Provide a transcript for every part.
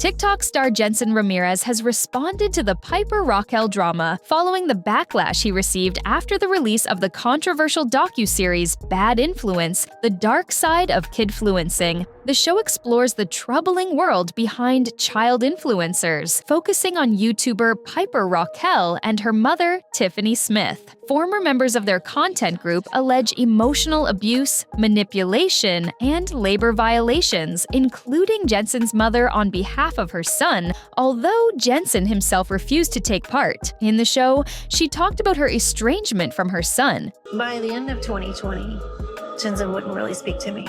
TikTok star Jentzen Ramirez has responded to the Piper Raquel drama following the backlash he received after the release of the controversial docuseries Bad Influence: The Dark Side of Kidfluencing. The show explores the troubling world behind child influencers, focusing on YouTuber Piper Raquel and her mother, Tiffany Smith. Former members of their content group allege emotional abuse, manipulation, and labor violations, including Jentzen's mother on behalf of her son, although Jentzen himself refused to take part. In the show, she talked about her estrangement from her son. By the end of 2020, Jentzen wouldn't really speak to me.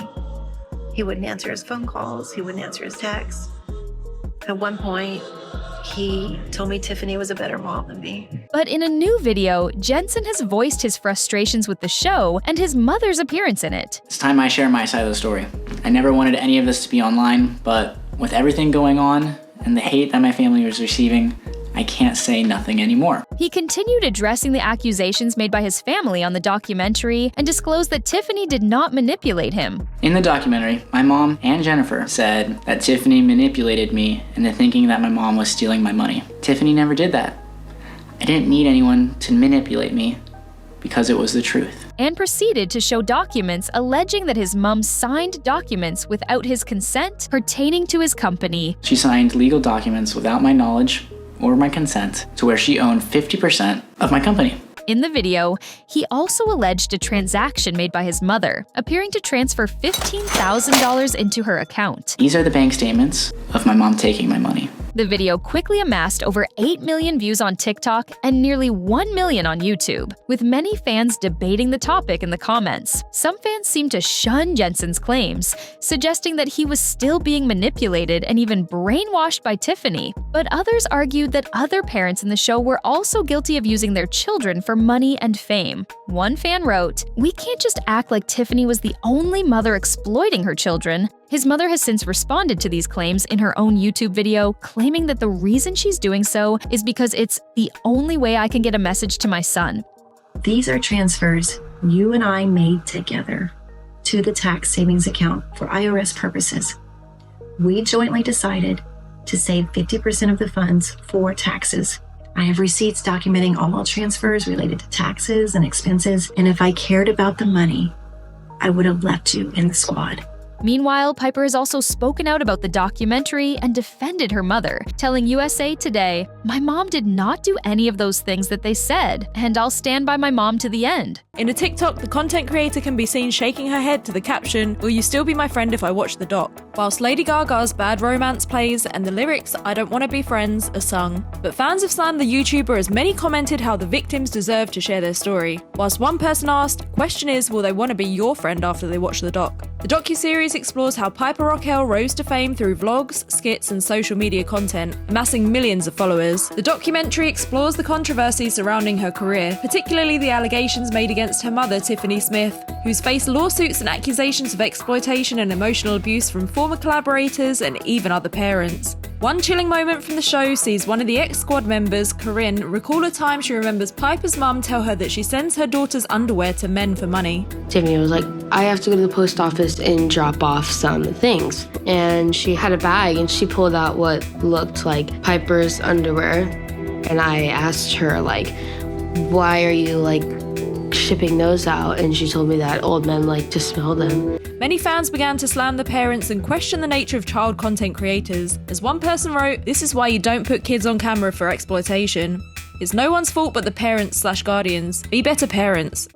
He wouldn't answer his phone calls. He wouldn't answer his texts. At one point, he told me Tiffany was a better mom than me. But in a new video, Jentzen has voiced his frustrations with the show and his mother's appearance in it. It's time I share my side of the story. I never wanted any of this to be online, but with everything going on and the hate that my family was receiving, I can't say nothing anymore. He continued addressing the accusations made by his family on the documentary and disclosed that Tiffany did not manipulate him. In the documentary, my mom and Jennifer said that Tiffany manipulated me into thinking that my mom was stealing my money. Tiffany never did that. I didn't need anyone to manipulate me because it was the truth. And proceeded to show documents alleging that his mom signed documents without his consent pertaining to his company. She signed legal documents without my knowledge or my consent to where she owned 50% of my company. In the video, he also alleged a transaction made by his mother, appearing to transfer $15,000 into her account. These are the bank statements of my mom taking my money. The video quickly amassed over 8 million views on TikTok and nearly 1 million on YouTube, with many fans debating the topic in the comments. Some fans seem to shun Jentzen's claims, suggesting that he was still being manipulated and even brainwashed by Tiffany. But others argued that other parents in the show were also guilty of using their children for money and fame. One fan wrote, "We can't just act like Tiffany was the only mother exploiting her children." His mother has since responded to these claims in her own YouTube video, claiming that the reason she's doing so is because it's the only way I can get a message to my son. These are transfers you and I made together to the tax savings account for IRS purposes. We jointly decided to save 50% of the funds for taxes. I have receipts documenting all transfers related to taxes and expenses, and if I cared about the money, I would have left you in the squad. Meanwhile, Piper has also spoken out about the documentary and defended her mother, telling USA Today, "My mom did not do any of those things that they said, and I'll stand by my mom to the end." In a TikTok, the content creator can be seen shaking her head to the caption, "Will you still be my friend if I watch the doc?" Whilst Lady Gaga's Bad Romance plays and the lyrics "I don't want to be friends" are sung. But fans have slammed the YouTuber as many commented how the victims deserve to share their story. Whilst one person asked, "Question is, will they want to be your friend after they watch the doc?" The docuseries explores how Piper Raquel rose to fame through vlogs, skits, and social media content, amassing millions of followers. The documentary explores the controversy surrounding her career, particularly the allegations made against her mother, Tiffany Smith, who's faced lawsuits and accusations of exploitation and emotional abuse from former collaborators and even other parents. One chilling moment from the show sees one of the ex-squad members, Corinne, recall a time she remembers Piper's mum tell her that she sends her daughter's underwear to men for money. Tiffany was like, "I have to go to the post office and drop off some things." And she had a bag and she pulled out what looked like Piper's underwear. And I asked her, like, "Why are you, like, shipping those out?" And she told me that old men like to smell them. Many fans began to slam the parents and question the nature of child content creators. As one person wrote, "This is why you don't put kids on camera for exploitation. It's no one's fault but the parents/guardians. Be better parents."